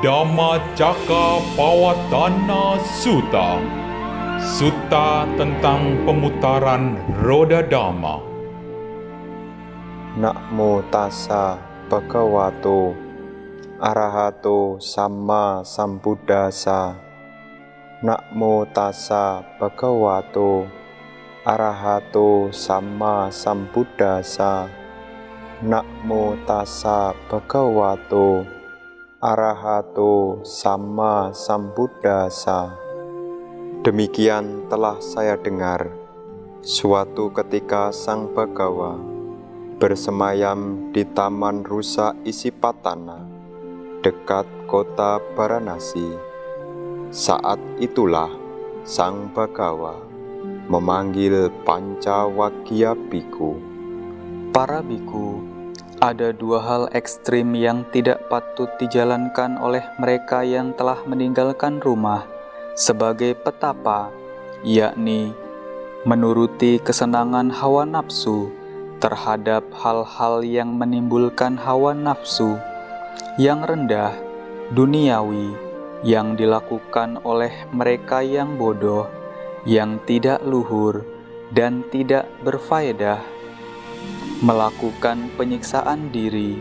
Dhammacakkappavattana Sutta. Sutta tentang pemutaran roda Dhamma. Namo tassa bhagavato arahato samma sambuddhassa. Namo tassa bhagavato arahato samma sambuddhassa. Namo tassa bhagavato arahato samma sambuddhassa. Demikian telah saya dengar suatu ketika Sang Bhagawa bersemayam di Taman Rusa Isipatana dekat kota Varanasi. Saat itulah Sang Bhagawa memanggil Pancawagya Bhikkhu. Para biku, ada dua hal ekstrim yang tidak patut dijalankan oleh mereka yang telah meninggalkan rumah sebagai petapa, yakni menuruti kesenangan hawa nafsu terhadap hal-hal yang menimbulkan hawa nafsu yang rendah, duniawi, yang dilakukan oleh mereka yang bodoh, yang tidak luhur dan tidak berfaedah, melakukan penyiksaan diri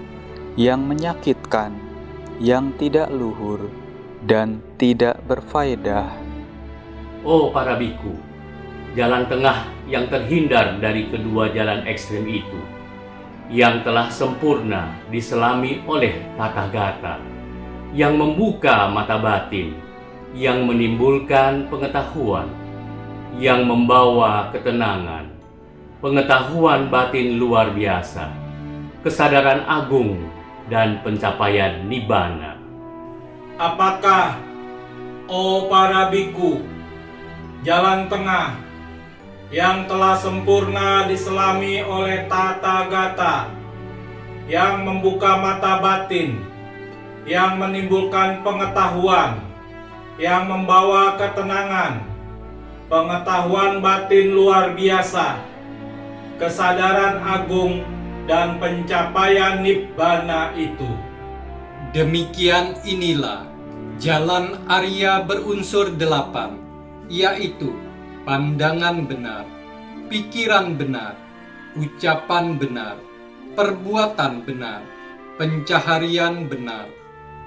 yang menyakitkan, yang tidak luhur dan tidak berfaedah. Oh para biku, jalan tengah yang terhindar dari kedua jalan ekstrim itu, yang telah sempurna diselami oleh Tathagata, yang membuka mata batin, yang menimbulkan pengetahuan, yang membawa ketenangan, pengetahuan batin luar biasa, kesadaran agung, dan pencapaian nibbana. Apakah, oh para biku, jalan tengah yang telah sempurna diselami oleh Tathagata, yang membuka mata batin, yang menimbulkan pengetahuan, yang membawa ketenangan, pengetahuan batin luar biasa, kesadaran agung, dan pencapaian nibbana itu? Demikian inilah jalan Arya berunsur 8, yaitu pandangan benar, pikiran benar, ucapan benar, perbuatan benar, pencaharian benar,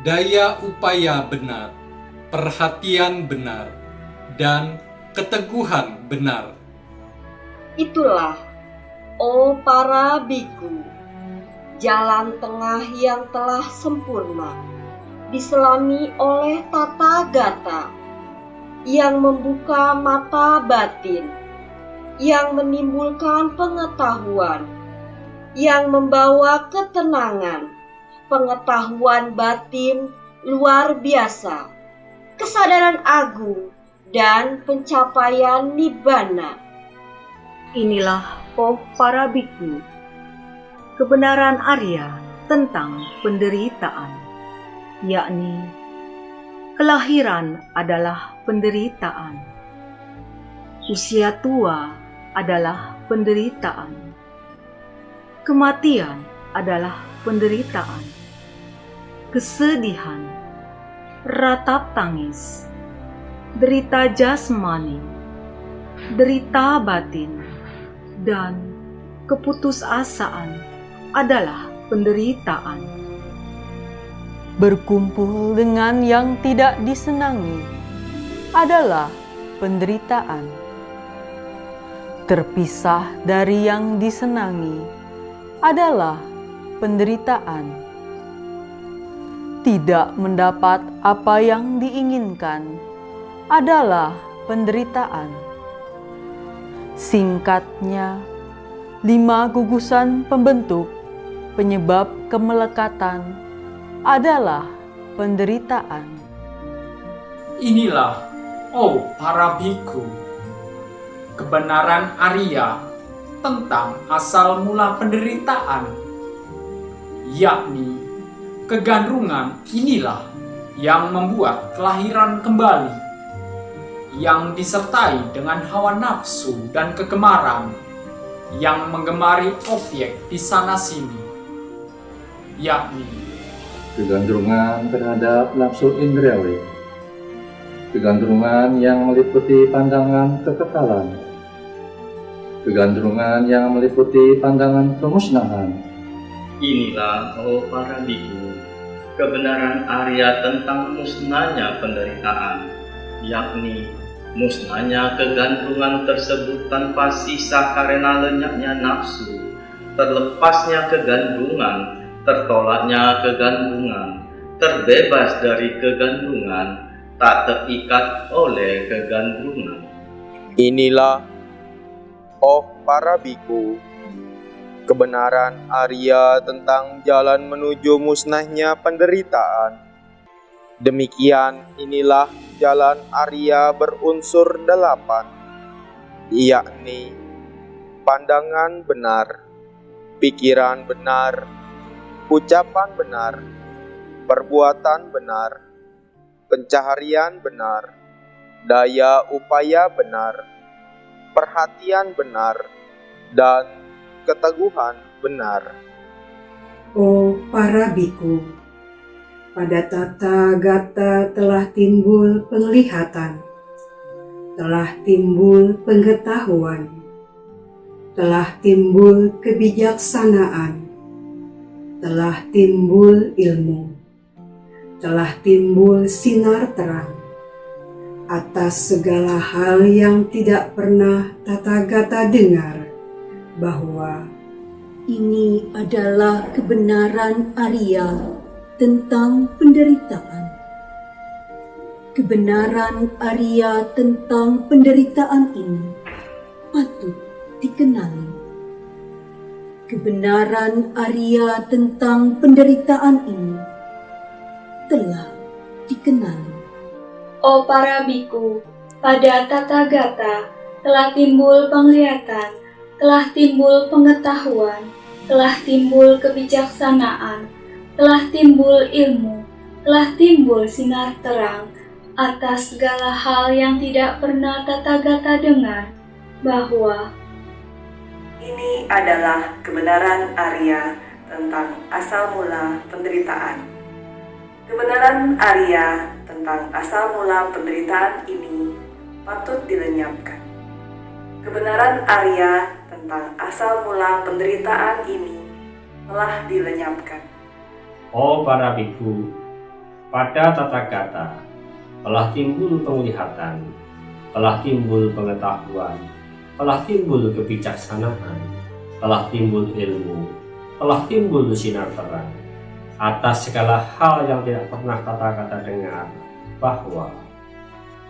daya upaya benar, perhatian benar, dan keteguhan benar. Itulah, oh para biku, jalan tengah yang telah sempurna diselami oleh Tathagata, yang membuka mata batin, yang menimbulkan pengetahuan, yang membawa ketenangan, pengetahuan batin luar biasa, kesadaran agung, dan pencapaian nibbana. Inilah, oh para biku, kebenaran Arya tentang penderitaan, yakni kelahiran adalah penderitaan, usia tua adalah penderitaan, kematian adalah penderitaan, kesedihan, ratap tangis, derita jasmani, derita batin, dan keputusasaan adalah penderitaan. Berkumpul dengan yang tidak disenangi adalah penderitaan. Terpisah dari yang disenangi adalah penderitaan. Tidak mendapat apa yang diinginkan adalah penderitaan. Singkatnya, 5 gugusan pembentuk penyebab kemelekatan adalah penderitaan. Inilah, oh para biku, kebenaran Arya tentang asal mula penderitaan, yakni kegandrungan inilah yang membuat kelahiran kembali, yang disertai dengan hawa nafsu dan kegemaran, yang menggemari objek di sana-sini, yakni kegandrungan terhadap nafsu indrawi, kegandrungan yang meliputi pandangan kekekalan, kegandrungan yang meliputi pandangan kemusnahan. Inilah, oh para biku, kebenaran Arya tentang musnahnya penderitaan, yakni musnahnya kegandrungan tersebut tanpa sisa karena lenyapnya nafsu, terlepasnya kegandrungan, tertolaknya kegandrungan, terbebas dari kegandrungan, tak terikat oleh kegandrungan. Inilah, oh para biku, kebenaran Arya tentang jalan menuju musnahnya penderitaan. Demikian inilah jalan Arya berunsur 8, yakni pandangan benar, pikiran benar, ucapan benar, perbuatan benar, pencaharian benar, daya upaya benar, perhatian benar, dan keteguhan benar. Oh para biku, pada tata gata telah timbul penglihatan, telah timbul pengetahuan, telah timbul kebijaksanaan, telah timbul ilmu, telah timbul sinar terang atas segala hal yang tidak pernah tata gata dengar, bahwa ini adalah kebenaran Arya tentang penderitaan. Kebenaran Arya tentang penderitaan ini patut dikenali. Kebenaran Arya tentang penderitaan ini telah dikenali. Oh para biku, pada tata gata telah timbul penglihatan, telah timbul pengetahuan, telah timbul kebijaksanaan, telah timbul ilmu, telah timbul sinar terang atas segala hal yang tidak pernah tata gata dengar, bahwa ini adalah kebenaran Arya tentang asal mula penderitaan. Kebenaran Arya tentang asal mula penderitaan ini patut dilenyapkan. Kebenaran Arya tentang asal mula penderitaan ini telah dilenyapkan. Oh para biku, pada tata gata telah timbul penglihatan, telah timbul pengetahuan, telah timbul kebijaksanaan, telah timbul ilmu, telah timbul sinar terang atas segala hal yang tidak pernah tata gata dengar, bahwa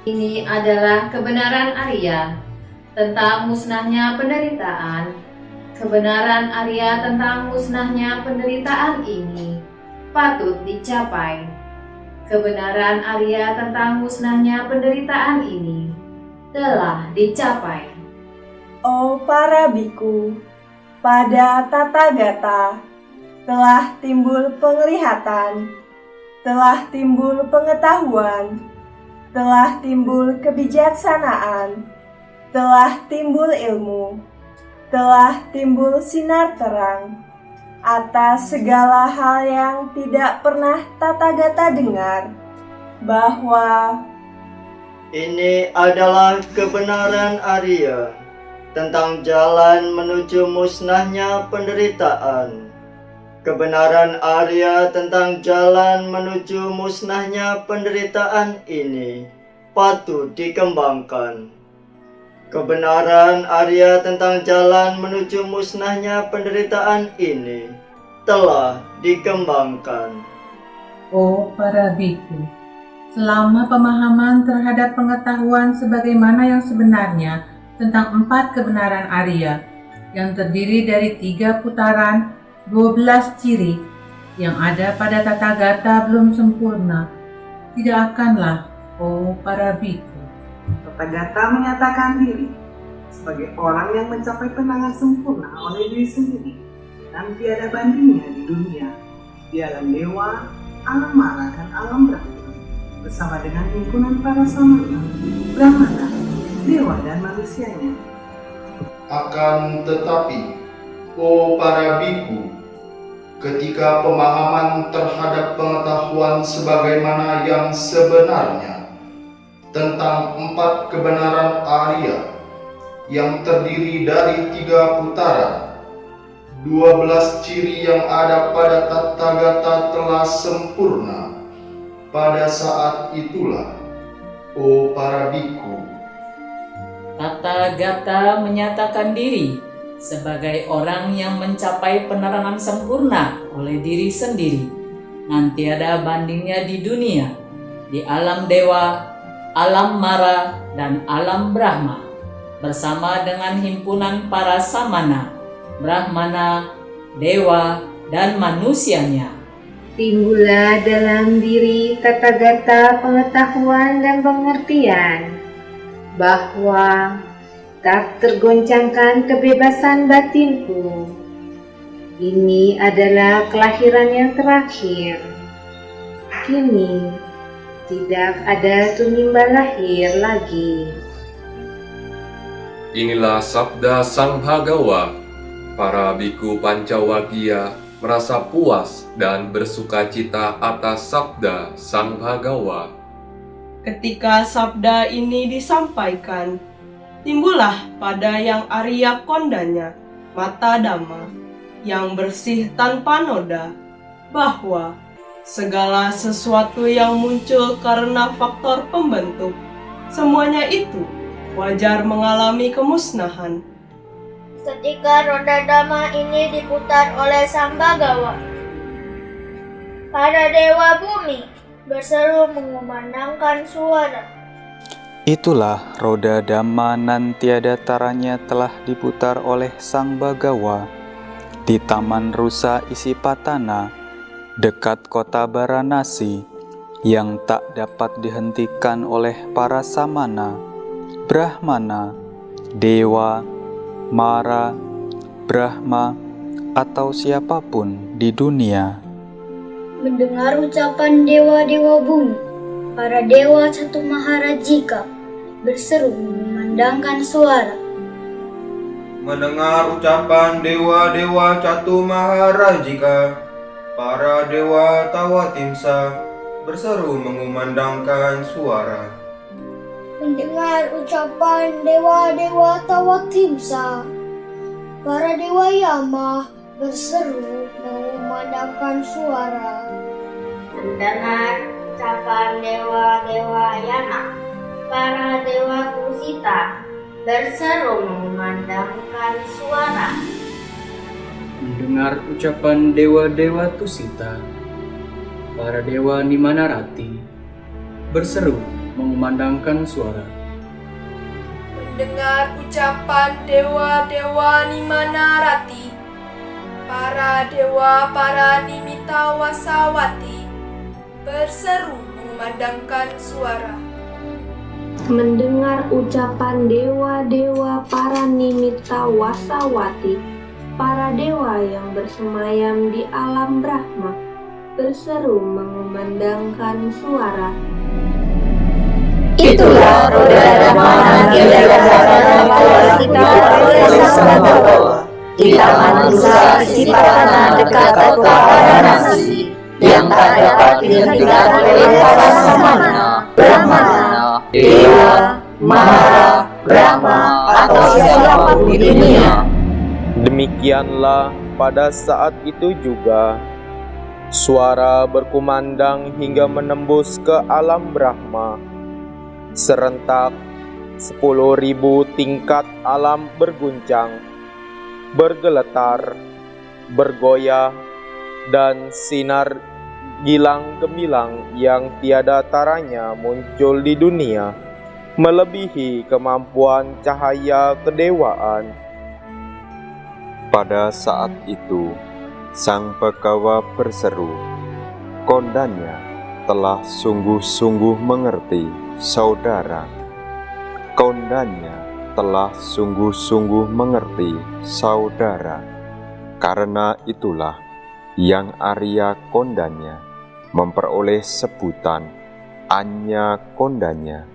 ini adalah kebenaran Arya tentang musnahnya penderitaan. Kebenaran Arya tentang musnahnya penderitaan ini patut dicapai. Kebenaran Arya tentang musnahnya penderitaan ini telah dicapai. Oh para biku, pada tata gata telah timbul penglihatan, telah timbul pengetahuan, telah timbul kebijaksanaan, telah timbul ilmu, telah timbul sinar terang atas segala hal yang tidak pernah tata gata dengar, bahwa ini adalah kebenaran Arya tentang jalan menuju musnahnya penderitaan. Kebenaran Arya tentang jalan menuju musnahnya penderitaan ini patut dikembangkan. Kebenaran Arya tentang jalan menuju musnahnya penderitaan ini telah dikembangkan. Oh para biku, selama pemahaman terhadap pengetahuan sebagaimana yang sebenarnya tentang 4 kebenaran Arya yang terdiri dari 3 putaran 12 ciri yang ada pada tata gata belum sempurna, tidak akanlah, oh para biku, Tata gata menyatakan diri sebagai orang yang mencapai penangan sempurna oleh diri sendiri dan tiada bandingnya di dunia, di alam dewa, alam mara, dan alam Brahma, bersama dengan himpunan para samana, brahmana, dewa, dan manusianya. Akan tetapi, oh para biku, ketika pemahaman terhadap pengetahuan sebagaimana yang sebenarnya tentang 4 kebenaran Arya yang terdiri dari 3 putaran, 12 ciri yang ada pada Tathagata telah sempurna. Pada saat itulah, oh para biku, Tathagata menyatakan diri sebagai orang yang mencapai penerangan sempurna oleh diri sendiri. Nanti ada bandingnya di dunia, di alam dewa, alam mara, dan alam Brahma, bersama dengan himpunan para samana, Brahmana, dewa, dan manusianya. Timbullah dalam diri Tathagata pengetahuan dan pengertian bahwa tak tergoncangkan kebebasan batinku. Ini adalah kelahiran yang terakhir. Kini tidak ada tunimbal lahir lagi. Inilah sabda Sang Bhagawa. Para biku Pancawagya merasa puas dan bersukacita atas sabda Sang Bhagawa. Ketika sabda ini disampaikan, timbullah pada yang Arya kondanya, mata Dhamma, yang bersih tanpa noda, bahwa segala sesuatu yang muncul karena faktor pembentuk, semuanya itu wajar mengalami kemusnahan. Ketika roda Dhamma ini diputar oleh Sang Bhagawa, para dewa bumi berseru mengumandangkan suara. Itulah roda Dhamma nan tiada taranya telah diputar oleh Sang Bhagawa di Taman Rusa Isipatana dekat kota Varanasi, yang tak dapat dihentikan oleh para samana, Brahmana, dewa, mara, Brahma, atau siapapun di dunia. Mendengar ucapan dewa-dewa bumi, para dewa Catu Maharajika berseru mengumandangkan suara. Mendengar ucapan dewa-dewa Catu Maharajika, para dewa Tawatimsa berseru mengumandangkan suara. Mendengar ucapan dewa-dewa Tawatimsa, para dewa Yama berseru mengumandangkan suara. Mendengar ucapan dewa-dewa Yana, para dewa Tusita berseru mengumandangkan suara. Mendengar ucapan dewa-dewa Tusita, para dewa Nimanarati berseru mengumandangkan suara. Mendengar ucapan dewa-dewa Nimanarati, para dewa Paranimita Wasawati berseru mengumandangkan suara. Mendengar ucapan dewa-dewa Paranimita Wasawati, para dewa yang bersemayam di alam Brahma berseru mengumandangkan suara. Itulah roda Dhamma nan tiada taranya telah diputar oleh Sang Bhagawa di Taman Rusa Isipatana dekat kota Varanasi, yang tak dapat dihentikan oleh para samana, Brahmana, dewa, mara, Brahma, atau siapapun di dunia. Demikianlah pada saat itu juga suara berkumandang hingga menembus ke alam Brahma. Serentak 10.000 tingkat alam berguncang, bergeletar, bergoyah, dan sinar gilang gemilang yang tiada taranya muncul di dunia, melebihi kemampuan cahaya kedewaan. Pada saat itu, Sang Bhagawa berseru, "Kondanya telah sungguh-sungguh mengerti, saudara. Kondanya telah sungguh-sungguh mengerti, saudara. Karena itulah yang Arya kondanya memperoleh sebutan Anya kondanya,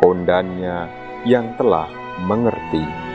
kondanya yang telah mengerti."